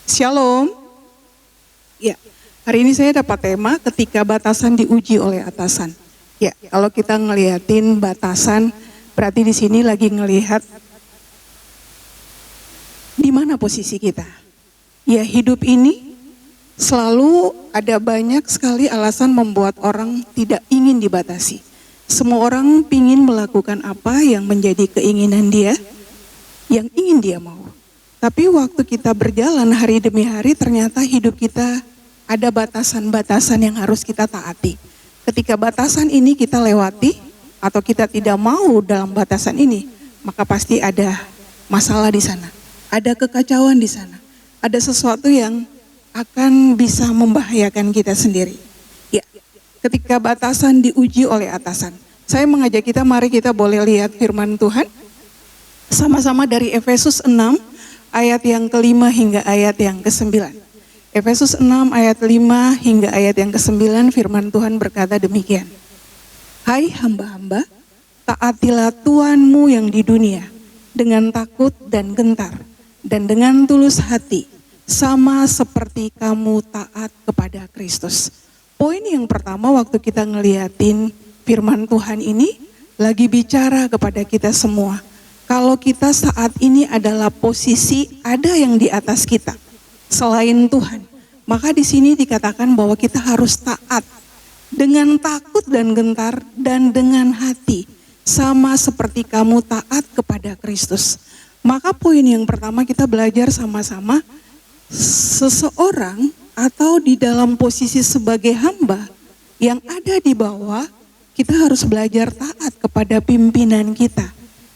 Shalom. Ya, hari ini saya dapat tema ketika batasan diuji oleh atasan. Ya, kalau kita ngeliatin batasan, berarti di sini lagi ngelihat di mana posisi kita. Ya, hidup ini selalu ada banyak sekali alasan membuat orang tidak ingin dibatasi. Semua orang ingin melakukan apa yang menjadi keinginan dia, yang ingin dia mau. Tapi waktu kita berjalan hari demi hari, ternyata hidup kita ada batasan-batasan yang harus kita taati. Ketika batasan ini kita lewati atau kita tidak mau dalam batasan ini, maka pasti ada masalah di sana. Ada kekacauan di sana. Ada sesuatu yang akan bisa membahayakan kita sendiri. Ya, ketika batasan diuji oleh atasan. Saya mengajak kita, mari kita boleh lihat firman Tuhan. Sama-sama dari Efesus 6 ayat yang ke-5 hingga ayat yang ke-9. Efesus 6 ayat 5 hingga ayat yang ke-9 firman Tuhan berkata demikian. Hai hamba-hamba, taatilah Tuhanmu yang di dunia dengan takut dan gentar dan dengan tulus hati, sama seperti kamu taat kepada Kristus. Poin yang pertama waktu kita ngeliatin firman Tuhan ini lagi bicara kepada kita semua. Kalau kita saat ini adalah posisi ada yang di atas kita selain Tuhan, maka di sini dikatakan bahwa kita harus taat dengan takut dan gentar dan dengan hati, sama seperti kamu taat kepada Kristus. Maka poin yang pertama kita belajar sama-sama, seseorang atau di dalam posisi sebagai hamba yang ada di bawah, kita harus belajar taat kepada pimpinan kita.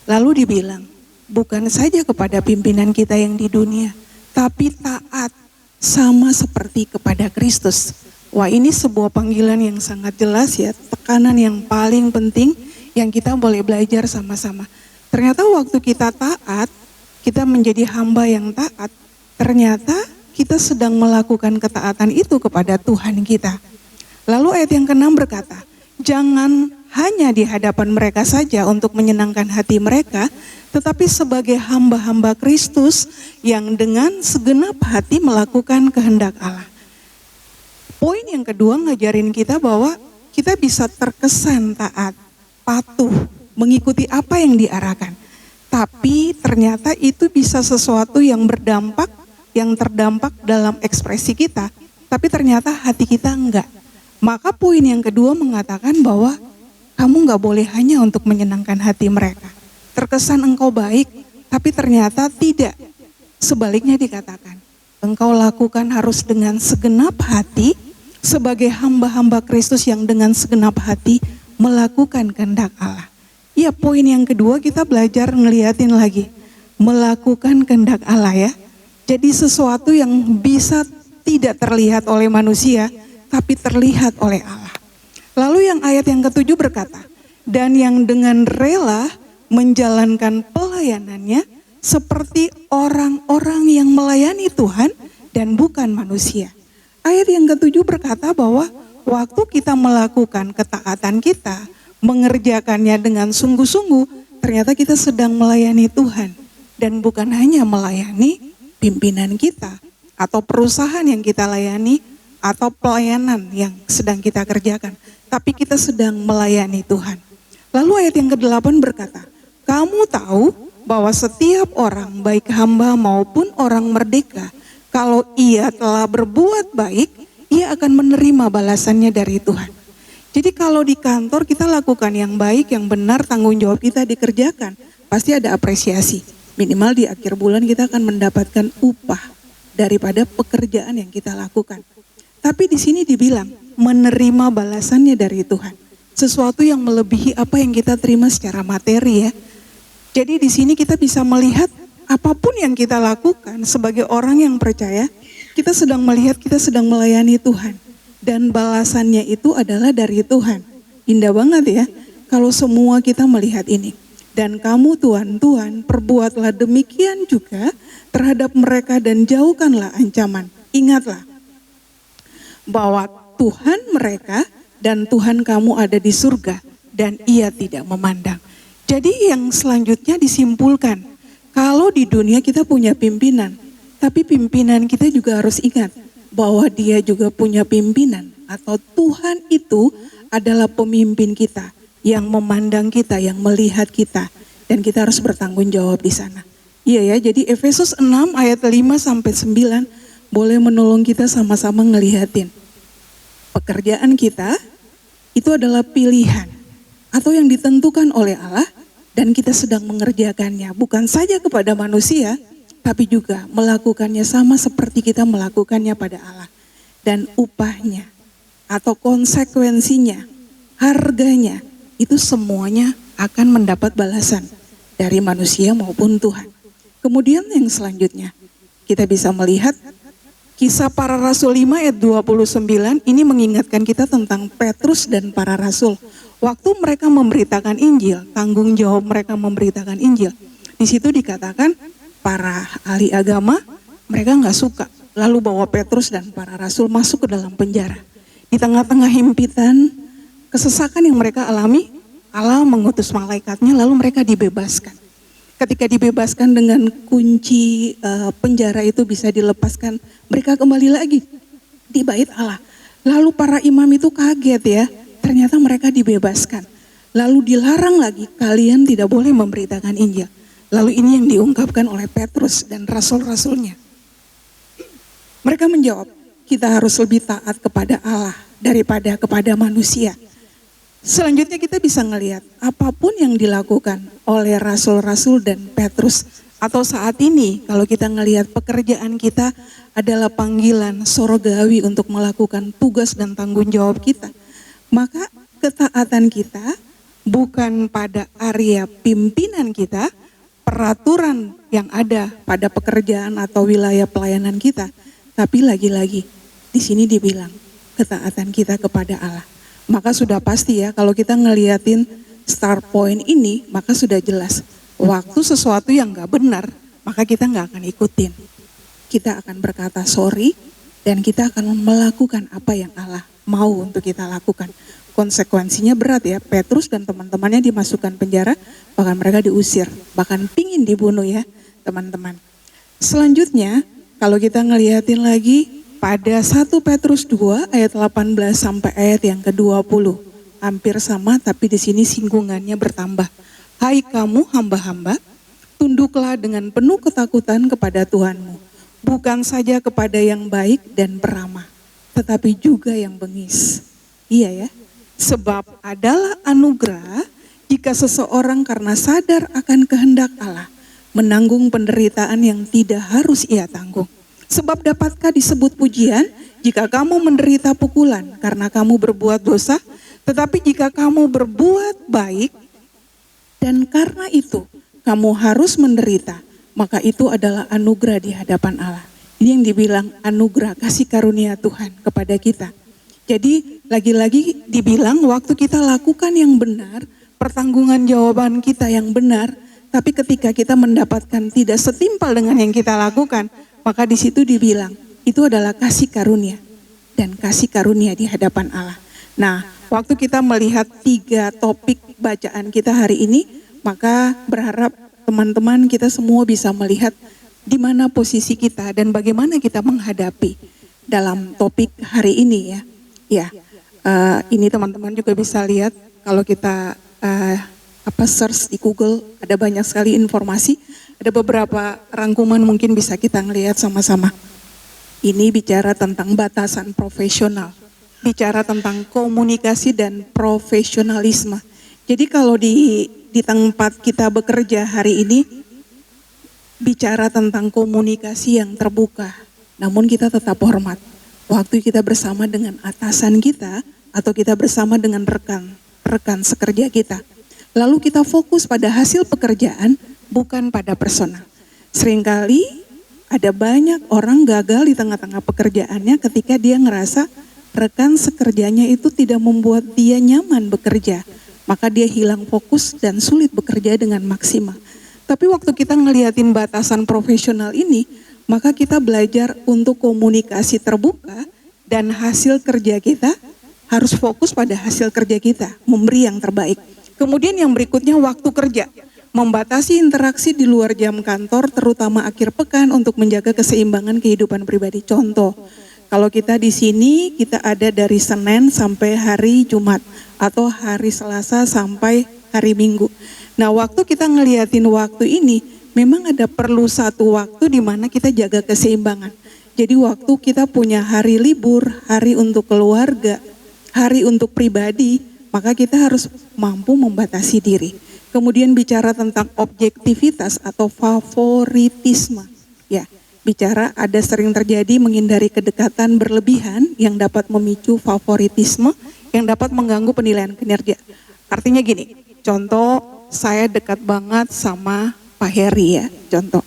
Lalu dibilang, bukan saja kepada pimpinan kita yang di dunia, tapi taat sama seperti kepada Kristus. Wah, ini sebuah panggilan yang sangat jelas ya, tekanan yang paling penting yang kita boleh belajar sama-sama. Ternyata waktu kita taat, kita menjadi hamba yang taat, ternyata kita sedang melakukan ketaatan itu kepada Tuhan kita. Lalu ayat yang ke-6 berkata, jangan hanya di hadapan mereka saja untuk menyenangkan hati mereka, tetapi sebagai hamba-hamba Kristus yang dengan segenap hati melakukan kehendak Allah. Poin yang kedua ngajarin kita bahwa kita bisa terkesan taat, patuh, mengikuti apa yang diarahkan. Tapi ternyata itu bisa sesuatu yang berdampak, yang terdampak dalam ekspresi kita, tapi ternyata hati kita enggak. Maka poin yang kedua mengatakan bahwa kamu gak boleh hanya untuk menyenangkan hati mereka. Terkesan engkau baik, tapi ternyata tidak. Sebaliknya dikatakan, engkau lakukan harus dengan segenap hati, sebagai hamba-hamba Kristus yang dengan segenap hati melakukan kehendak Allah. Ya, poin yang kedua kita belajar ngeliatin lagi, melakukan kehendak Allah ya. Jadi sesuatu yang bisa tidak terlihat oleh manusia, tapi terlihat oleh Allah. Lalu yang ayat yang ke-7 berkata, dan yang dengan rela menjalankan pelayanannya seperti orang-orang yang melayani Tuhan dan bukan manusia. Ayat yang ke-7 berkata bahwa waktu kita melakukan ketaatan kita, mengerjakannya dengan sungguh-sungguh, ternyata kita sedang melayani Tuhan. Dan bukan hanya melayani pimpinan kita atau perusahaan yang kita layani atau pelayanan yang sedang kita kerjakan, tapi kita sedang melayani Tuhan. Lalu ayat yang ke-8 berkata, kamu tahu bahwa setiap orang, baik hamba maupun orang merdeka, kalau ia telah berbuat baik, ia akan menerima balasannya dari Tuhan. Jadi kalau di kantor kita lakukan yang baik, yang benar, tanggung jawab kita dikerjakan, pasti ada apresiasi. Minimal di akhir bulan kita akan mendapatkan upah daripada pekerjaan yang kita lakukan. Tapi di sini dibilang menerima balasannya dari Tuhan. Sesuatu yang melebihi apa yang kita terima secara materi ya. Jadi di sini kita bisa melihat apapun yang kita lakukan sebagai orang yang percaya, kita sedang melihat kita sedang melayani Tuhan. Dan balasannya itu adalah dari Tuhan. Indah banget ya kalau semua kita melihat ini. Dan kamu Tuhan, perbuatlah demikian juga terhadap mereka dan jauhkanlah ancaman. Ingatlah bahwa Tuhan mereka dan Tuhan kamu ada di surga dan ia tidak memandang. Jadi yang selanjutnya disimpulkan, kalau di dunia kita punya pimpinan, Tapi pimpinan kita juga harus ingat bahwa dia juga punya pimpinan, atau Tuhan itu adalah pemimpin kita yang memandang kita, yang melihat kita, dan kita harus bertanggung jawab di sana. Iya ya, jadi Efesus 6 ayat 5 sampai 9 boleh menolong kita sama-sama ngelihatin. Pekerjaan kita itu adalah pilihan atau yang ditentukan oleh Allah, dan kita sedang mengerjakannya bukan saja kepada manusia, tapi juga melakukannya sama seperti kita melakukannya pada Allah. Dan upahnya atau konsekuensinya, harganya, itu semuanya akan mendapat balasan dari manusia maupun Tuhan. Kemudian yang selanjutnya, kita bisa melihat Kisah Para Rasul 5 ayat 29, ini mengingatkan kita tentang Petrus dan para rasul. Waktu mereka memberitakan Injil, tanggung jawab mereka memberitakan Injil. Di situ dikatakan para ahli agama, mereka nggak suka. Lalu bawa Petrus dan para rasul masuk ke dalam penjara. Di tengah-tengah himpitan, kesesakan yang mereka alami, Allah mengutus malaikatnya lalu mereka dibebaskan. Ketika dibebaskan dengan kunci penjara itu bisa dilepaskan, mereka kembali lagi di bait Allah. Lalu para imam itu kaget ya, ternyata mereka dibebaskan. Lalu dilarang lagi, kalian tidak boleh memberitakan Injil. Lalu ini yang diungkapkan oleh Petrus dan rasul-rasulnya. Mereka menjawab, kita harus lebih taat kepada Allah daripada kepada manusia. Selanjutnya kita bisa ngelihat apapun yang dilakukan oleh rasul-rasul dan Petrus, atau saat ini kalau kita ngelihat pekerjaan kita adalah panggilan sorgawi untuk melakukan tugas dan tanggung jawab kita, maka ketaatan kita bukan pada area pimpinan kita, peraturan yang ada pada pekerjaan atau wilayah pelayanan kita, tapi lagi-lagi di sini dibilang ketaatan kita kepada Allah. Maka sudah pasti ya, kalau kita ngeliatin start point ini, maka sudah jelas. Waktu sesuatu yang gak benar, maka kita gak akan ikutin. Kita akan berkata sorry, dan kita akan melakukan apa yang Allah mau untuk kita lakukan. Konsekuensinya berat ya, Petrus dan teman-temannya dimasukkan penjara, bahkan mereka diusir, bahkan pingin dibunuh ya teman-teman. Selanjutnya, kalau kita ngeliatin lagi, pada 1 Petrus 2 ayat 18 sampai ayat yang ke-20. Hampir sama tapi di sini singgungannya bertambah. Hai kamu hamba-hamba, tunduklah dengan penuh ketakutan kepada Tuhanmu. Bukan saja kepada yang baik dan peramah, tetapi juga yang bengis. Iya ya, sebab adalah anugerah jika seseorang karena sadar akan kehendak Allah menanggung penderitaan yang tidak harus ia tanggung. Sebab dapatkah disebut pujian jika kamu menderita pukulan karena kamu berbuat dosa, tetapi jika kamu berbuat baik dan karena itu kamu harus menderita, maka itu adalah anugerah di hadapan Allah. Ini yang dibilang anugerah kasih karunia Tuhan kepada kita. Jadi lagi-lagi dibilang waktu kita lakukan yang benar, pertanggungan jawaban kita yang benar, tapi ketika kita mendapatkan tidak setimpal dengan yang kita lakukan, maka di situ dibilang itu adalah kasih karunia dan kasih karunia di hadapan Allah. Nah, waktu kita melihat 3 topik bacaan kita hari ini, maka berharap teman-teman kita semua bisa melihat di mana posisi kita dan bagaimana kita menghadapi dalam topik hari ini ya. Ya, ini teman-teman juga bisa lihat kalau kita search di Google ada banyak sekali informasi. Ada beberapa rangkuman mungkin bisa kita ngelihat sama-sama. Ini bicara tentang batasan profesional, bicara tentang komunikasi dan profesionalisme. Jadi kalau di tempat kita bekerja hari ini, bicara tentang komunikasi yang terbuka, namun kita tetap hormat. Waktu kita bersama dengan atasan kita, atau kita bersama dengan rekan sekerja kita. Lalu kita fokus pada hasil pekerjaan, bukan pada personal. Seringkali ada banyak orang gagal di tengah-tengah pekerjaannya ketika dia ngerasa rekan sekerjanya itu tidak membuat dia nyaman bekerja. Maka dia hilang fokus dan sulit bekerja dengan maksimal. Tapi waktu kita ngeliatin batasan profesional ini, maka kita belajar untuk komunikasi terbuka dan hasil kerja kita harus fokus pada hasil kerja kita, memberi yang terbaik. Kemudian yang berikutnya waktu kerja. membatasi interaksi di luar jam kantor, terutama akhir pekan untuk menjaga keseimbangan kehidupan pribadi. Contoh, kalau kita di sini kita ada dari Senin sampai hari Jumat atau hari Selasa sampai hari Minggu. Nah, waktu kita ngeliatin waktu ini, memang ada perlu satu waktu di mana kita jaga keseimbangan. Jadi waktu kita punya hari libur, hari untuk keluarga, hari untuk pribadi, maka kita harus mampu membatasi diri. Kemudian bicara tentang objektivitas atau favoritisme. Ya, bicara ada sering terjadi menghindari kedekatan berlebihan yang dapat memicu favoritisme yang dapat mengganggu penilaian kinerja. Artinya gini, contoh saya dekat banget sama Pak Heri ya, contoh.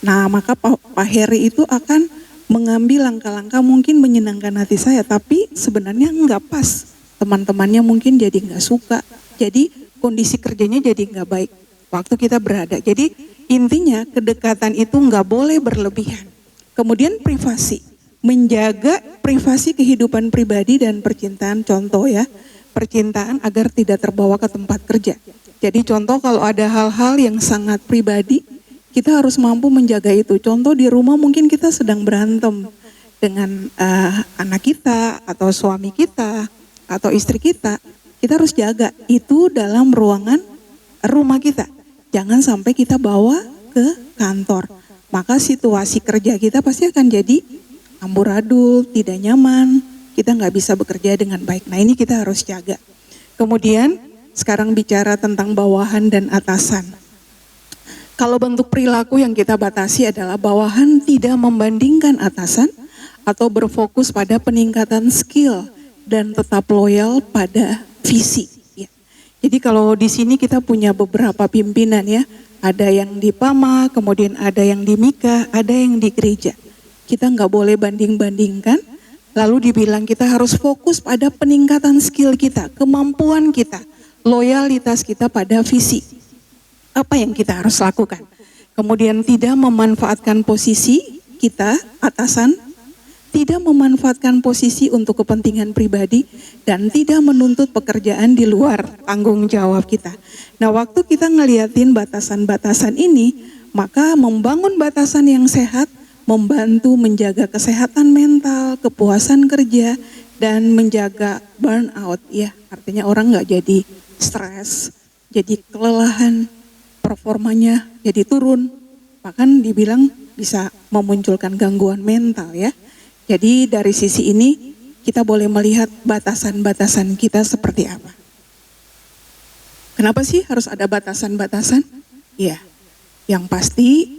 Nah, maka Pak Heri itu akan mengambil langkah-langkah mungkin menyenangkan hati saya, tapi sebenarnya nggak pas. Teman-temannya mungkin jadi nggak suka, jadi kondisi kerjanya jadi nggak baik waktu kita berada. Jadi intinya kedekatan itu nggak boleh berlebihan. Kemudian privasi, menjaga privasi kehidupan pribadi dan percintaan. Contoh ya, percintaan agar tidak terbawa ke tempat kerja. Jadi contoh kalau ada hal-hal yang sangat pribadi, kita harus mampu menjaga itu. Contoh di rumah mungkin kita sedang berantem dengan anak kita atau suami kita atau istri kita. Kita harus jaga itu dalam ruangan rumah kita. Jangan sampai kita bawa ke kantor. Maka situasi kerja kita pasti akan jadi amburadul, tidak nyaman. Kita nggak bisa bekerja dengan baik. Nah, ini kita harus jaga. Kemudian sekarang bicara tentang bawahan dan atasan. Kalau bentuk perilaku yang kita batasi adalah bawahan tidak membandingkan atasan atau berfokus pada peningkatan skill dan tetap loyal pada visi. Ya. Jadi kalau di sini kita punya beberapa pimpinan ya, ada yang di PAMA, kemudian ada yang di MIKA, ada yang di gereja. Kita nggak boleh banding-bandingkan, lalu dibilang kita harus fokus pada peningkatan skill kita, kemampuan kita, loyalitas kita pada visi. Apa yang kita harus lakukan? Kemudian tidak memanfaatkan posisi kita, atasan, tidak memanfaatkan posisi untuk kepentingan pribadi dan tidak menuntut pekerjaan di luar tanggung jawab kita. Nah, waktu kita ngeliatin batasan-batasan ini, maka membangun batasan yang sehat membantu menjaga kesehatan mental, kepuasan kerja, dan menjaga burnout ya. Artinya orang nggak jadi stres, jadi kelelahan, performanya jadi turun, bahkan dibilang bisa memunculkan gangguan mental ya. Jadi dari sisi ini kita boleh melihat batasan-batasan kita seperti apa. Kenapa sih harus ada batasan-batasan? Ya, yang pasti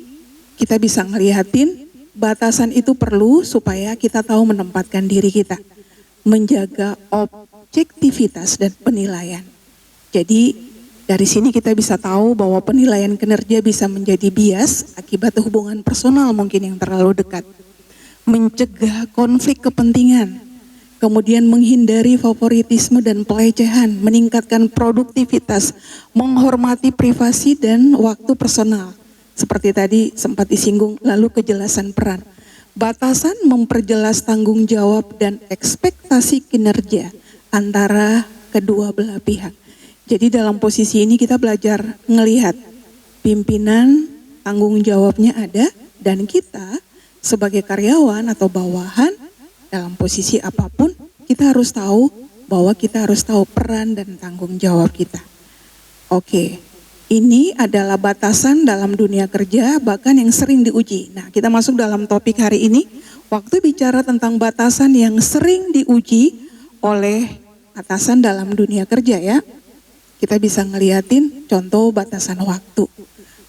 kita bisa ngelihatin batasan itu perlu supaya kita tahu menempatkan diri kita. Menjaga objektivitas dan penilaian. Jadi dari sini kita bisa tahu bahwa penilaian kinerja bisa menjadi bias akibat hubungan personal mungkin yang terlalu dekat. Mencegah konflik kepentingan, kemudian menghindari favoritisme dan pelecehan, meningkatkan produktivitas, menghormati privasi dan waktu personal. Seperti tadi sempat disinggung, lalu kejelasan peran. Batasan memperjelas tanggung jawab dan ekspektasi kinerja antara kedua belah pihak. Jadi dalam posisi ini kita belajar ngelihat pimpinan, tanggung jawabnya ada, dan kita sebagai karyawan atau bawahan dalam posisi apapun, kita harus tahu bahwa kita harus tahu peran dan tanggung jawab kita. Oke, ini adalah batasan dalam dunia kerja bahkan yang sering diuji. Nah, kita masuk dalam topik hari ini, waktu bicara tentang batasan yang sering diuji oleh atasan dalam dunia kerja ya. Kita bisa ngeliatin contoh batasan waktu.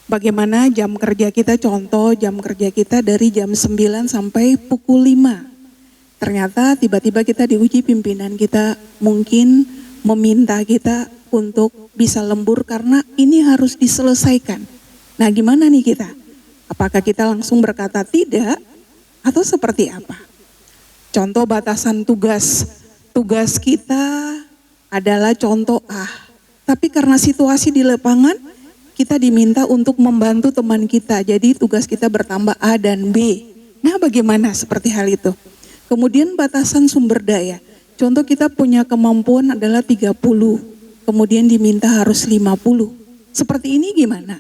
Bagaimana jam kerja kita, contoh jam kerja kita dari jam 9 sampai pukul 5. Ternyata tiba-tiba kita diuji pimpinan kita mungkin meminta kita untuk bisa lembur karena ini harus diselesaikan. Nah, gimana nih kita? Apakah kita langsung berkata tidak atau seperti apa? Contoh batasan tugas. Tugas kita adalah contoh A. Tapi karena situasi di lapangan, kita diminta untuk membantu teman kita. Jadi tugas kita bertambah A dan B. Nah, bagaimana seperti hal itu? Kemudian batasan sumber daya. Contoh kita punya kemampuan adalah 30. Kemudian diminta harus 50. seperti ini gimana?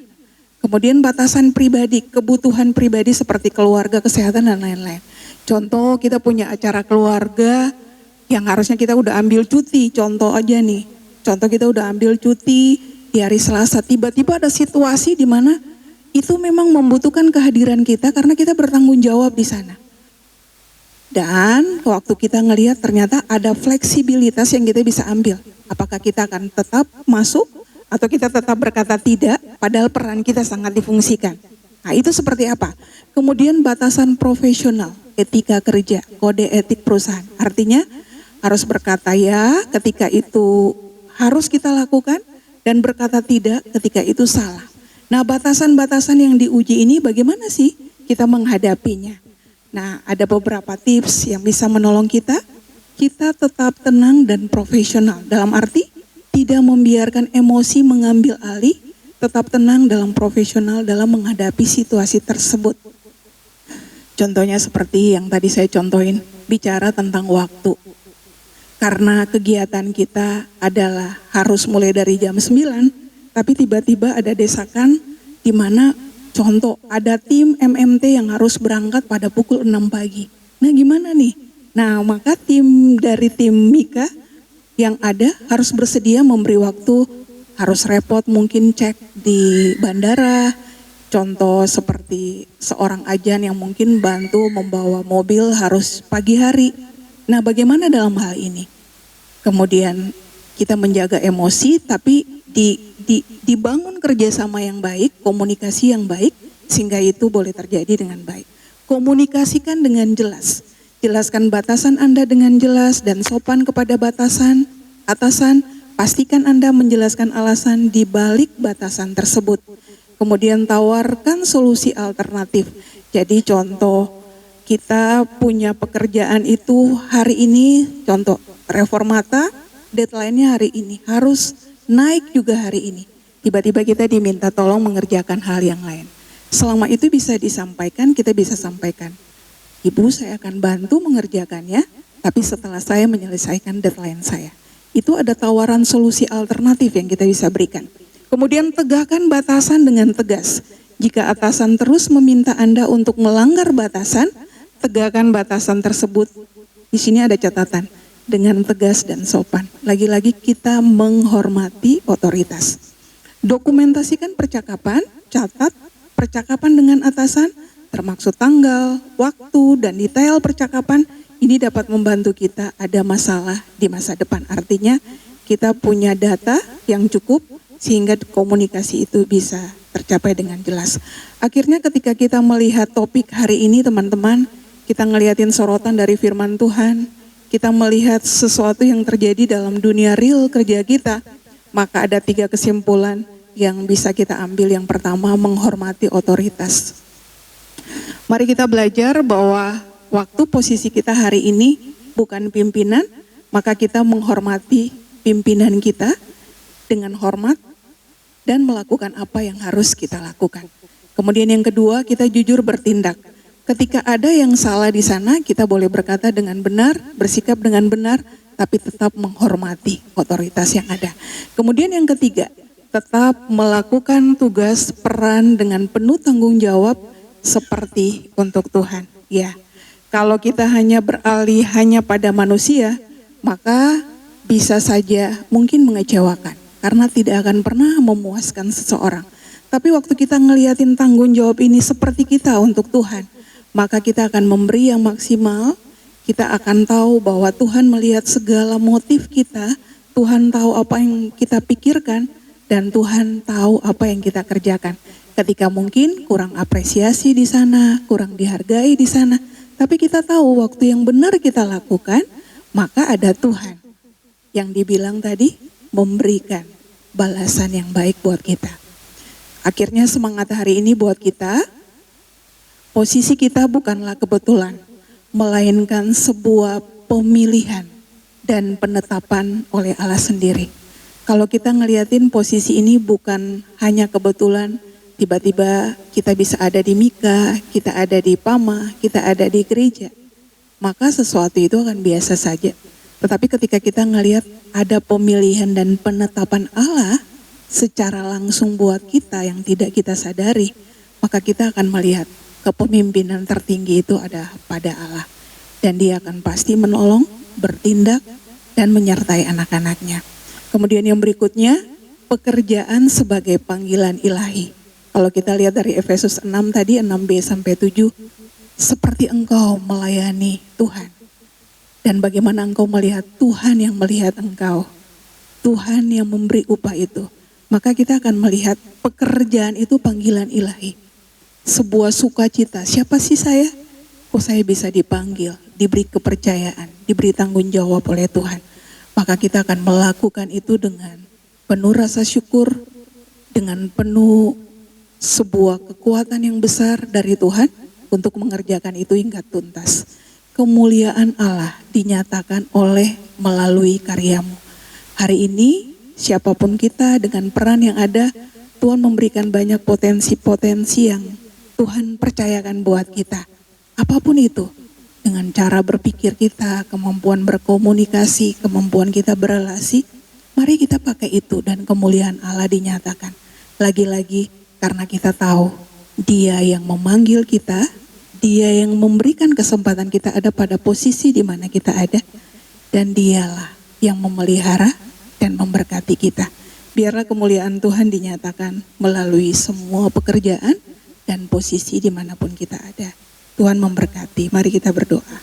Kemudian batasan pribadi, kebutuhan pribadi seperti keluarga, kesehatan dan lain-lain. Contoh kita punya acara keluarga yang harusnya kita udah ambil cuti, contoh aja nih. Contoh kita udah ambil cuti di hari Selasa, tiba-tiba ada situasi di mana itu memang membutuhkan kehadiran kita karena kita bertanggung jawab di sana. Dan waktu kita ngelihat ternyata ada fleksibilitas yang kita bisa ambil. Apakah kita akan tetap masuk atau kita tetap berkata tidak, padahal peran kita sangat difungsikan. Nah itu seperti apa? Kemudian batasan profesional, etika kerja, kode etik perusahaan. Artinya harus berkata ya ketika itu harus kita lakukan dan berkata tidak ketika itu salah. Nah batasan-batasan yang diuji ini bagaimana sih kita menghadapinya? Nah ada beberapa tips yang bisa menolong kita tetap tenang dan profesional. Dalam arti tidak membiarkan emosi mengambil alih, tetap tenang dalam profesional dalam menghadapi situasi tersebut. Contohnya seperti yang tadi saya contohin, bicara tentang waktu. Karena kegiatan kita adalah harus mulai dari jam 9, tapi tiba-tiba ada desakan di mana contoh ada tim MMT yang harus berangkat pada pukul 6 pagi. Nah gimana nih? Nah maka tim dari tim Mika yang ada harus bersedia memberi waktu, harus repot mungkin cek di bandara, contoh seperti seorang ajan yang mungkin bantu membawa mobil harus pagi hari. Nah bagaimana dalam hal ini? Kemudian kita menjaga emosi tapi dibangun kerjasama yang baik, komunikasi yang baik sehingga itu boleh terjadi dengan baik. Komunikasikan dengan jelas. Jelaskan batasan Anda dengan jelas dan sopan kepada atasan. Pastikan Anda menjelaskan alasan di balik batasan tersebut. Kemudian tawarkan solusi alternatif. Jadi contoh kita punya pekerjaan itu hari ini, contoh reformata, deadline-nya hari ini, harus naik juga hari ini. Tiba-tiba kita diminta tolong mengerjakan hal yang lain. Selama itu bisa disampaikan, kita bisa sampaikan. Ibu saya akan bantu mengerjakannya, tapi setelah saya menyelesaikan deadline saya. Itu ada tawaran solusi alternatif yang kita bisa berikan. Kemudian tegakkan batasan dengan tegas. Jika atasan terus meminta Anda untuk melanggar batasan, tegakkan batasan tersebut. Di sini ada catatan, dengan tegas dan sopan. Lagi-lagi kita menghormati otoritas. Dokumentasikan percakapan, catat percakapan dengan atasan, termaksud tanggal, waktu, dan detail percakapan, ini dapat membantu kita ada masalah di masa depan. Artinya kita punya data yang cukup sehingga komunikasi itu bisa tercapai dengan jelas. Akhirnya ketika kita melihat topik hari ini teman-teman, kita ngeliatin sorotan dari firman Tuhan, kita melihat sesuatu yang terjadi dalam dunia real kerja kita, maka ada 3 kesimpulan yang bisa kita ambil. Yang pertama, menghormati otoritas. Mari kita belajar bahwa waktu posisi kita hari ini bukan pimpinan, maka kita menghormati pimpinan kita dengan hormat dan melakukan apa yang harus kita lakukan. Kemudian yang kedua, kita jujur bertindak. Ketika ada yang salah di sana, kita boleh berkata dengan benar, bersikap dengan benar, tapi tetap menghormati otoritas yang ada. Kemudian yang ketiga, tetap melakukan tugas peran dengan penuh tanggung jawab seperti untuk Tuhan. Ya, kalau kita hanya beralih hanya pada manusia, maka bisa saja mungkin mengecewakan karena tidak akan pernah memuaskan seseorang. Tapi waktu kita ngeliatin tanggung jawab ini seperti kita untuk Tuhan, maka kita akan memberi yang maksimal. Kita akan tahu bahwa Tuhan melihat segala motif kita, Tuhan tahu apa yang kita pikirkan, dan Tuhan tahu apa yang kita kerjakan. Ketika mungkin kurang apresiasi di sana, kurang dihargai di sana, tapi kita tahu waktu yang benar kita lakukan, maka ada Tuhan yang dibilang tadi memberikan balasan yang baik buat kita. Akhirnya semangat hari ini buat kita, posisi kita bukanlah kebetulan, melainkan sebuah pemilihan dan penetapan oleh Allah sendiri. Kalau kita ngeliatin posisi ini bukan hanya kebetulan, tiba-tiba kita bisa ada di Mika, kita ada di Pama, kita ada di gereja, maka sesuatu itu akan biasa saja. Tetapi ketika kita ngelihat ada pemilihan dan penetapan Allah, secara langsung buat kita yang tidak kita sadari, maka kita akan melihat kepemimpinan tertinggi itu ada pada Allah. Dan Dia akan pasti menolong, bertindak, dan menyertai anak-anaknya. Kemudian yang berikutnya, pekerjaan sebagai panggilan ilahi. Kalau kita lihat dari Efesus 6 tadi, 6b sampai 7, seperti engkau melayani Tuhan. Dan bagaimana engkau melihat Tuhan yang melihat engkau. Tuhan yang memberi upah itu. Maka kita akan melihat pekerjaan itu panggilan ilahi. Sebuah sukacita, siapa sih saya? Kok saya bisa dipanggil, diberi kepercayaan, diberi tanggung jawab oleh Tuhan. Maka kita akan melakukan itu dengan penuh rasa syukur, dengan penuh sebuah kekuatan yang besar dari Tuhan untuk mengerjakan itu hingga tuntas. Kemuliaan Allah dinyatakan oleh melalui karyamu. Hari ini siapapun kita dengan peran yang ada, Tuhan memberikan banyak potensi-potensi yang Tuhan percayakan buat kita. Apapun itu, dengan cara berpikir kita, kemampuan berkomunikasi, kemampuan kita berelasi, mari kita pakai itu dan kemuliaan Allah dinyatakan. Lagi-lagi karena kita tahu Dia yang memanggil kita, Dia yang memberikan kesempatan kita ada pada posisi di mana kita ada, dan Dialah yang memelihara dan memberkati kita. Biarlah kemuliaan Tuhan dinyatakan melalui semua pekerjaan dan posisi dimanapun kita ada. Tuhan memberkati. Mari kita berdoa.